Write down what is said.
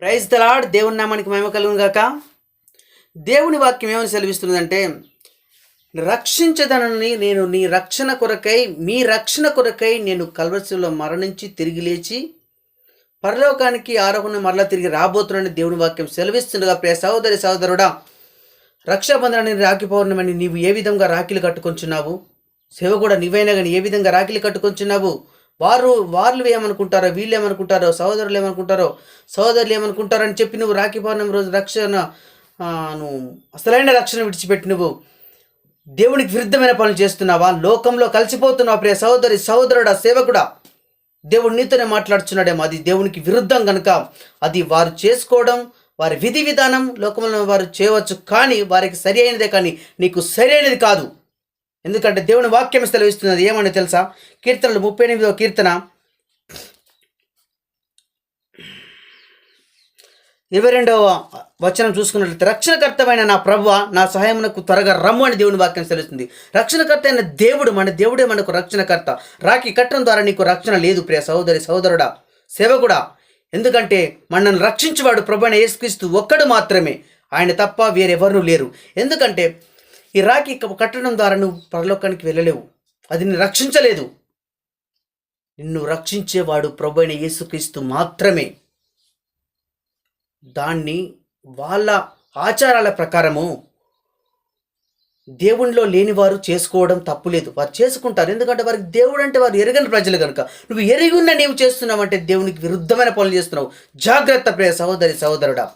Praise the lord. దేవుని నామానికి మహిమ కలుగును గాక. దేవుని వాక్యం ఏమని సెలవిస్తుందంటే, రక్షించదనని నేను నీ రక్షణ కొరకై మీ రక్షణ కొరకై నేను కల్వరిలో మరణించి తిరిగి లేచి పరలోకానికి ఆరోహణ మరలా తిరిగి రాబోతున్నానని దేవుని వాక్యం సెలవిస్తుండగా, ప్రియ సహోదరి సహోదరుడా, రక్షాబంధనాన్ని రాఖీ పౌర్ణమని నీవు ఏ విధంగా రాఖీలు కట్టుకొంచున్నావు? సేవ కూడా నీవైనా కానీ ఏ విధంగా రాఖీలు కట్టుకొంచున్నావు? వాళ్ళు ఏమనుకుంటారో, వీళ్ళు ఏమనుకుంటారో, సహోదరులు ఏమనుకుంటారో, సహోదరులు ఏమనుకుంటారో అని చెప్పి నువ్వు రాఖీ పౌర్ణమి రోజు నువ్వు అసలైన రక్షణ విడిచిపెట్టి నువ్వు దేవునికి విరుద్ధమైన పనులు చేస్తున్నావా? లోకంలో కలిసిపోతున్నావా? ప్రియ సహోదరి సహోదరుడా, సేవకుడా, దేవుడు నీతోనే మాట్లాడుచున్నాడేమో. అది దేవునికి విరుద్ధం కనుక అది వారు చేసుకోవడం, వారి విధి విధానం లోకంలో వారు చేయవచ్చు, కానీ వారికి సరి అయినదే, కానీ నీకు సరి అయినది కాదు. ఎందుకంటే దేవుని వాక్యం సెలవిస్తున్నది ఏమని తెలుసా? కీర్తనలు 38వ కీర్తన 22వ వచనం చూసుకున్నట్లయితే, రక్షణకర్తమైన నా ప్రభువ నా సహాయమునకు త్వరగా రమ్ము అని దేవుని వాక్యం తెలుస్తుంది. రక్షణకర్త అయిన దేవుడు, మన దేవుడే మనకు రక్షణకర్త. రాఖీ కట్టడం ద్వారా నీకు రక్షణ లేదు ప్రియ సహోదరి సహోదరుడా, సేవకుడా. ఎందుకంటే మనల్ని రక్షించేవాడు ప్రభు అయిన యేసుక్రీస్తు ఒక్కడు మాత్రమే, ఆయన తప్ప వేరెవరూ లేరు. ఎందుకంటే ఈ రాఖీ కట్టడం ద్వారా నువ్వు పరలోకానికి వెళ్ళలేవు, అది నిన్ను రక్షించలేదు. నిన్ను రక్షించేవాడు ప్రభు అయిన యేసుక్రీస్తు మాత్రమే. దాన్ని వాళ్ళ ఆచారాల ప్రకారము దేవునిలో లేని వారు చేసుకోవడం తప్పులేదు, వారు చేసుకుంటారు. ఎందుకంటే వారికి దేవుడు అంటే వారు ఎరగని ప్రజలు కనుక. నువ్వు ఎరిగి ఉన్న నీవు చేస్తున్నావంటే దేవునికి విరుద్ధమైన పనులు చేస్తున్నావు. జాగ్రత్త ప్రియ సహోదరి సహోదరుడా.